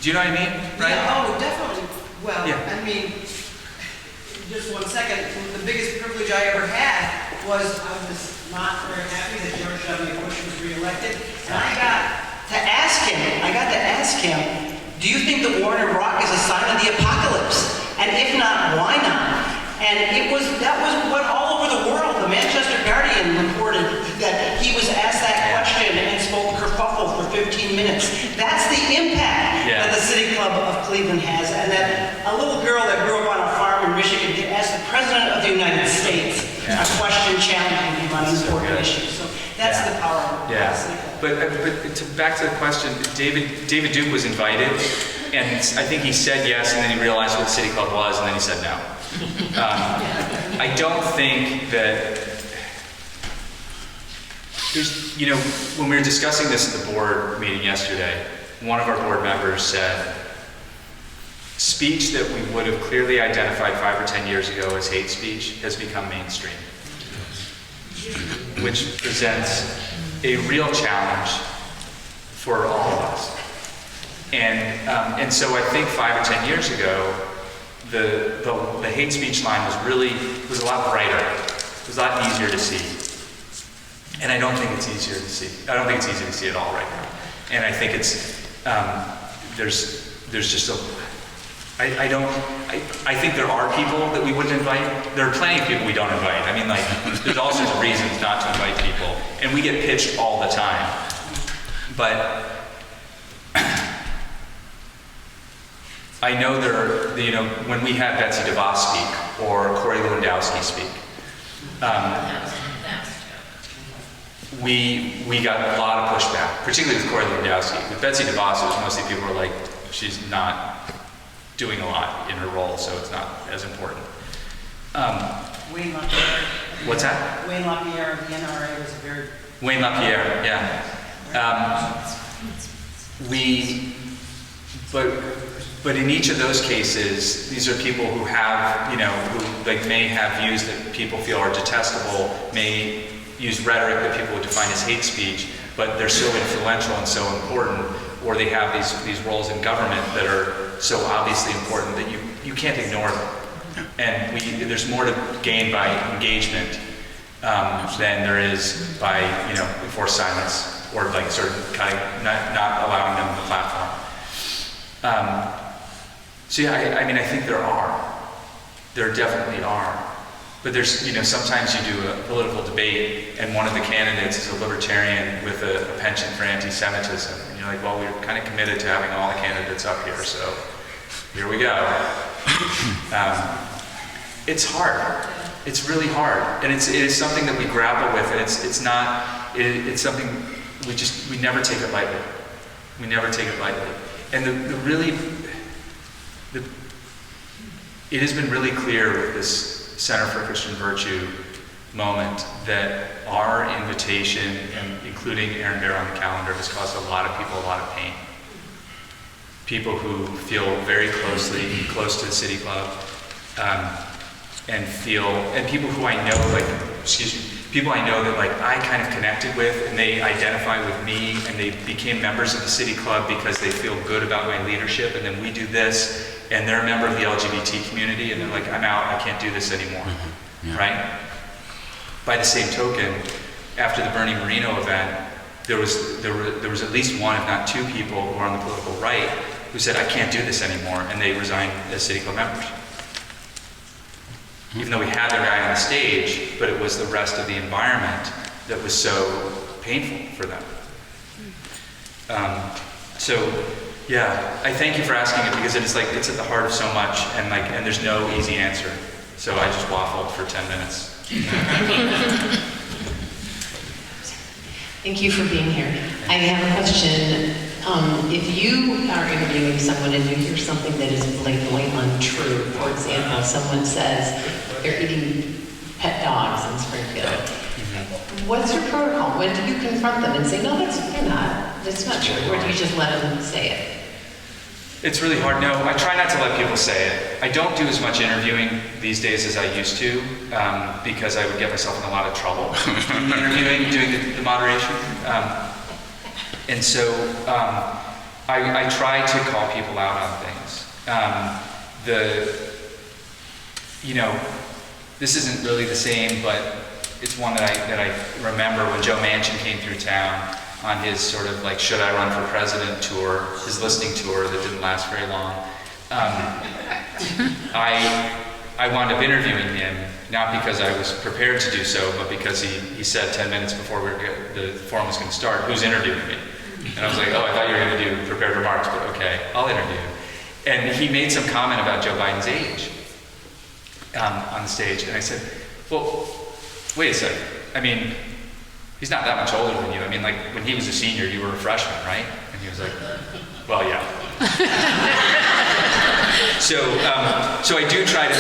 Do you know what I mean? Right? Yeah, oh, definitely. Well, Yeah. I mean, just 1 second. The biggest privilege I ever had was I was not very happy that George W. Bush was reelected, and I got to ask him, do you think the war in Iraq is a sign of the apocalypse? And if not, why not? And that went all over the world. The Manchester Guardian reported that he was asked that question and spoke kerfuffle for 15 minutes. That's the impact that the City Club of Cleveland has, and that a little girl that grew up on a farm in Michigan could ask the President of the United States a question challenging him on important issues. So that's the power of the City Club. But back to the question, David Duke was invited, and I think he said yes, and then he realized what the City Club was, and then he said no. I don't think that there's, when we were discussing this at the board meeting yesterday, one of our board members said, speech that we would have clearly identified 5 or 10 years ago as hate speech has become mainstream, which presents a real challenge for all of us. And so I think 5 or 10 years ago, the hate speech line was a lot brighter. It was a lot easier to see. And I don't think it's easier to see. I don't think it's easy to see at all right now. And I think it's there's just I think there are people that we wouldn't invite. There are plenty of people we don't invite. I mean, there's all sorts of reasons not to invite people, and we get pitched all the time. But I know when we have Betsy DeVos speak or Corey Lewandowski speak, we got a lot of pushback, particularly with Corey Lewandowski. With Betsy DeVos, it was mostly people were like, she's not doing a lot in her role, so it's not as important. Wayne LaPierre. What's that? Wayne LaPierre of the NRA was a very... Wayne LaPierre, yeah. But in each of those cases, these are people who have, who may have views that people feel are detestable, may use rhetoric that people would define as hate speech, but they're so influential and so important, or they have these roles in government that are so obviously important that you can't ignore them. And there's more to gain by engagement than there is by, enforced silence or like sort of kind of not allowing them the platform. So yeah, I think there definitely are. But there's, sometimes you do a political debate and one of the candidates is a libertarian with a penchant for anti-Semitism. And you're like, well, we're kind of committed to having all the candidates up here, so here we go. It's hard. It's really hard. And it is something that we grapple with, and it's something we never take it lightly. We never take it lightly. And it has been really clear with this Center for Christian Virtue moment that our invitation, and including Aaron Bear on the calendar, has caused a lot of people a lot of pain. People who feel very close to the City Club, and people who I know, people I know that I kind of connected with, and they identify with me, and they became members of the City Club because they feel good about my leadership, and then we do this, and they're a member of the LGBT community, and they're like, I'm out, I can't do this anymore, right? By the same token, after the Bernie Marino event, there was at least one, if not two people who are on the political right who said, I can't do this anymore, and they resigned as City Club members. Even though we had the guy on the stage, but it was the rest of the environment that was so painful for them. Yeah, I thank you for asking it because it's at the heart of so much, and there's no easy answer. So I just waffled for 10 minutes. Thank you for being here. I have a question. If you are interviewing someone and you hear something that is blatantly untrue, for example, someone says they're eating pet dogs in Springfield, what's your protocol? When do you confront them and say, no, that's not true, or do you just let them say it? It's really hard. No, I try not to let people say it. I don't do as much interviewing these days as I used to, because I would get myself in a lot of trouble interviewing, doing the moderation. And so I try to call people out on things. This isn't really the same, but it's one that I remember when Joe Manchin came through town on his sort of should I run for president tour, his listening tour that didn't last very long. I wound up interviewing him, not because I was prepared to do so, but because he said 10 minutes before the forum was going to start, who's interviewing me? And I was like, oh, I thought you were going to do prepared remarks, but okay, I'll interview. And he made some comment about Joe Biden's age on the stage, and I said, well, wait a second. He's not that much older than you. When he was a senior, you were a freshman, right? And he was like, well, yeah. So I do try to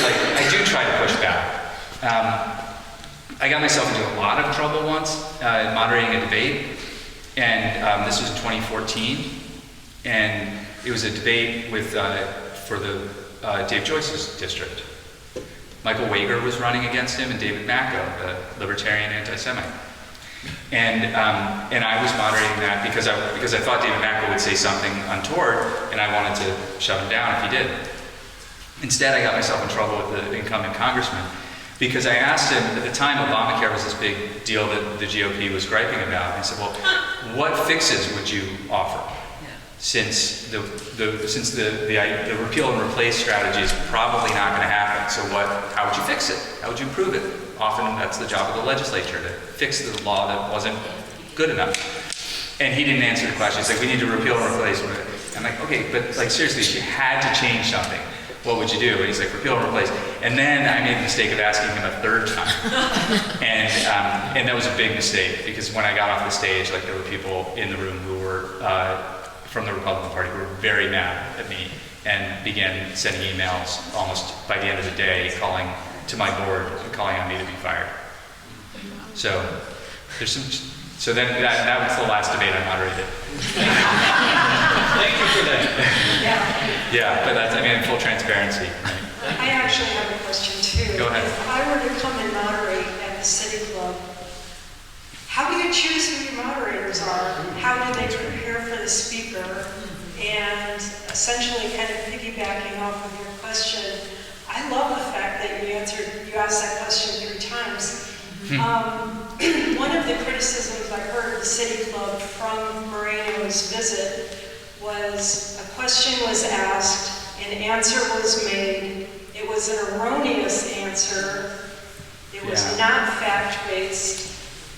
push back. I got myself into a lot of trouble once moderating a debate, and this was in 2014, and it was a debate for the Dave Joyce's district. Michael Wager was running against him, and David Macko, the libertarian anti-Semite. And I was moderating that because I thought David Macko would say something untoward, and I wanted to shut him down if he did. Instead, I got myself in trouble with the incumbent congressman because I asked him, at the time Obamacare was this big deal that the GOP was griping about. And I said, well, what fixes would you offer? Since the repeal and replace strategy is probably not going to happen. So how would you fix it? How would you improve it? Often that's the job of the legislature, to fix the law that wasn't good enough. And he didn't answer the question. He's like, we need to repeal and replace. I'm like, okay, but seriously, if you had to change something, what would you do? And he's like, repeal and replace. And then I made the mistake of asking him a third time. And that was a big mistake, because when I got off the stage, there were people in the room who were from the Republican Party who were very mad at me and began sending emails almost by the end of the day calling to my board, calling on me to be fired. So there's some. So then that was the last debate I moderated. Thank you for that. Yeah, but that's, in full transparency. Right? I actually have a question too. Go ahead. If I were to come and moderate at the City Club, how do you choose who your moderators are? How do they prepare for the speaker? And essentially kind of piggybacking off of your question, I I love the fact that you asked that question 3 times. One of the criticisms I heard of the City Club from Moreno's visit was a question was asked, an answer was made. It was an erroneous answer. It was not fact-based.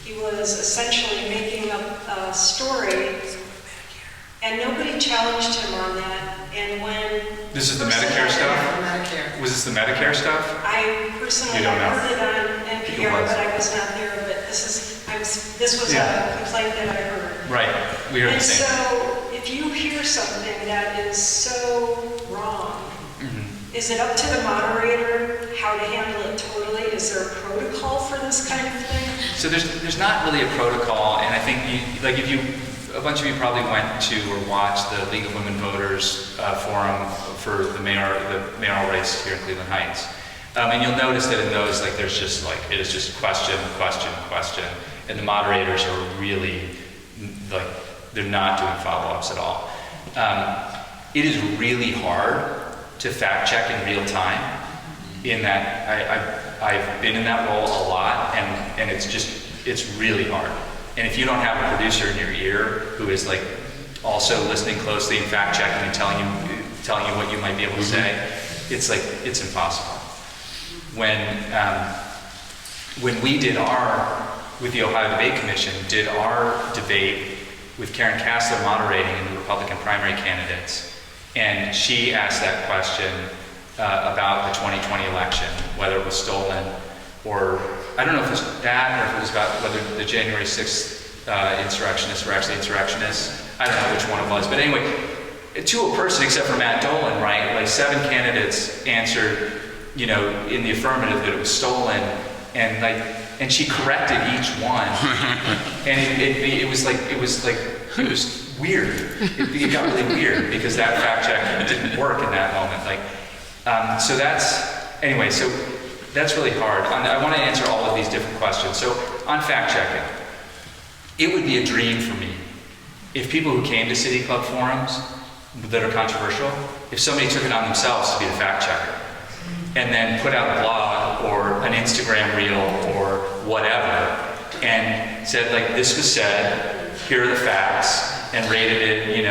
He was essentially making up a story, and nobody challenged him on that. And when This is the Medicare stuff? Medicare. Was this the Medicare stuff? I personally You don't know. heard it on It NPR, was. but I was not there. But this was Yeah. a complaint that I heard. Right, we heard the And same. so, if you hear something that is so wrong, is it up to the moderator how to handle it totally? Is there a protocol for this kind of thing? So there's not really a protocol, and I think a bunch of you probably went to or watched the League of Women Voters forum for the mayoral race here in Cleveland Heights. And you'll notice that in those, it is just question, question, question, and the moderators are really, they're not doing follow-ups at all. It is really hard to fact check in real time, in that I've been in that role a lot, and it's really hard. And if you don't have a producer in your ear who is also listening closely and fact checking and telling you what you might be able to say, it's impossible. When we did with the Ohio Debate Commission, did our debate with Karen Kassler moderating and the Republican primary candidates, and she asked that question about the 2020 election, whether it was stolen, or I don't know if it was that, or if it was about whether the January 6th insurrectionists were actually insurrectionists. I don't know which one it was, but anyway, to a person except for Matt Dolan, right? 7 candidates answered, in the affirmative that it was stolen, and she corrected each one, and it was weird. It got really weird because that fact check didn't work in that moment. So that's really hard. I want to answer all of these different questions. So on fact checking, it would be a dream for me if people who came to City Club forums that are controversial, if somebody took it on themselves to be the fact checker and then put out a blog or an Instagram reel or whatever and said, this was said, here are the facts, and rated it,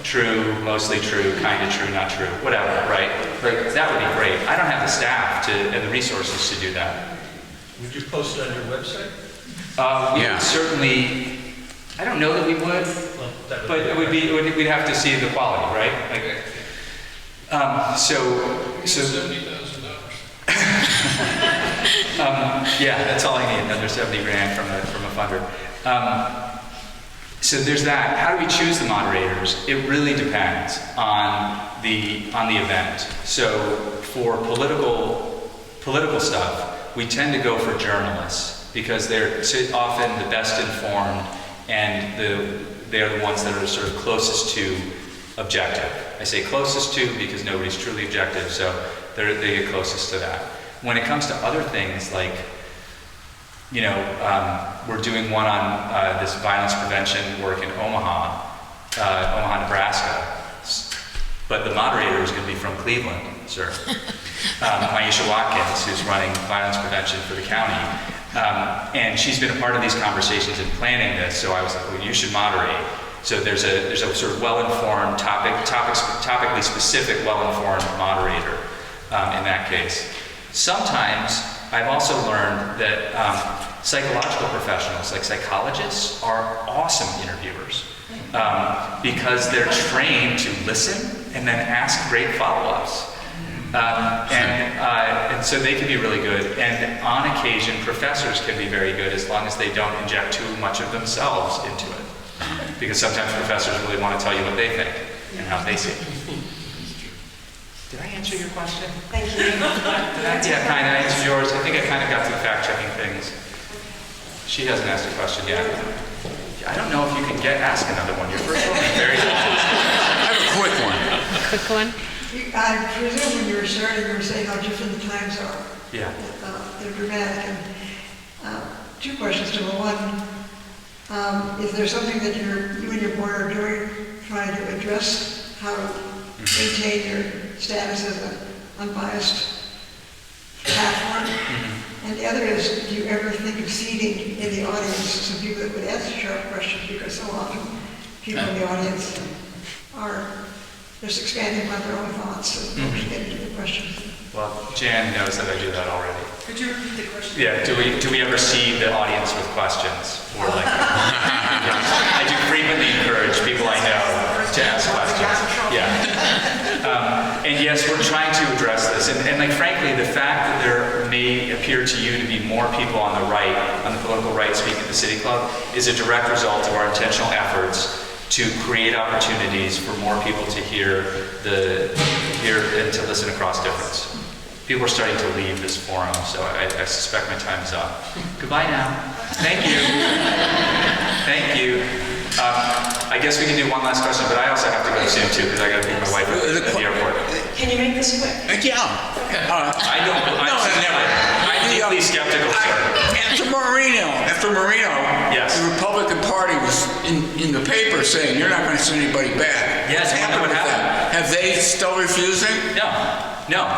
true, mostly true, kind of true, not true, whatever, right? That would be great. I don't have the staff and the resources to do that. Would you post it on your website? We would certainly, I don't know that we would, Well, that would but be it would be, we'd have to see the quality, right? $70,000. Yeah, that's all I need, another 70 grand from a funder. So there's that. How do we choose the moderators? It really depends on the event. So for political stuff, we tend to go for journalists because they're often the best informed, and they're the ones that are sort of closest to objective. I say closest to because nobody's truly objective, so they get closest to that. When it comes to other things we're doing one on this violence prevention work in Omaha, Nebraska. But the moderator is going to be from Cleveland, sir. Maisha Watkins, who's running violence prevention for the county. And she's been a part of these conversations and planning this, so I was like, well, you should moderate. So there's a sort of well-informed, topically specific, well-informed moderator in that case. Sometimes I've also learned that psychological professionals, like psychologists, are awesome interviewers because they're trained to listen and then ask great follow-ups. And so they can be really good. And on occasion, professors can be very good as long as they don't inject too much of themselves into it. Because sometimes professors really want to tell you what they think and how they see it. Did I answer your question? Thank you. Yeah, kind of answered yours. I think I kind of got to the fact-checking things. She hasn't asked a question yet. I don't know if you can ask another one. Your first one is very long. I have a quick one. Quick one. I presume when you were starting, you were saying how different the times are. Yeah. They're dramatic. And 2 questions. Number 1, is there something that you and your board are doing, trying to address how to maintain your status as an unbiased And the other is, do you ever think of seating in the audience some people that would ask sharp questions? Because so often people in the audience are just expanding on their own thoughts as opposed to getting to the questions. Well, Jan knows that I do that already. Could you repeat the question? Yeah, do we ever see the audience with questions? Or like, I do frequently encourage people I know to ask questions. Yeah. And yes, we're trying to address this. And like, frankly, the fact that there may appear to you to be more people on the right, on the political right speaking at the City Club, is a direct result of our intentional efforts to create opportunities for more people to hear and to listen across difference. People are starting to leave this forum, so I suspect my time is up. Goodbye now. Thank you. Thank you. I guess we can do one last question, but I also have to go soon too, because I got to pick my wife up at the airport. Can you make this quick? I'm deeply skeptical, sir. After Marino, Yes. the Republican Party was in the paper saying, you're not going to send anybody back. Yes, What's happened what with happened? that? Have they still refusing? No.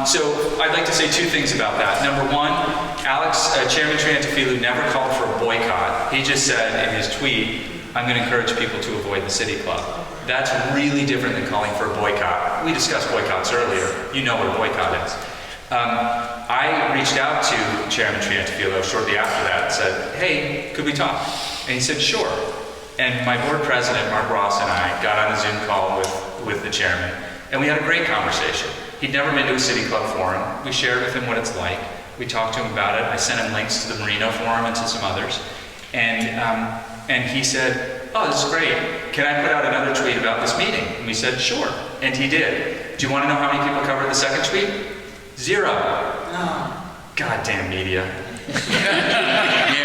So I'd like to say two things about that. Number one, Chairman Triantafilou never called for a boycott. He just said in his tweet, I'm going to encourage people to avoid the City Club. That's really different than calling for a boycott. We discussed boycotts earlier. You know what a boycott is. I reached out to Chairman Triantafilou shortly after that and said, hey, could we talk? And he said, sure. And my board president, Mark Ross, and I got on a Zoom call with the chairman, and we had a great conversation. He'd never been to a City Club forum. We shared with him what it's like. We talked to him about it. I sent him links to the Marino forum and to some others. And he said, oh, this is great. Can I put out another tweet about this meeting? And we said, sure. And he did. Do you want to know how many people covered the second tweet? 0. No. Goddamn media. Yeah.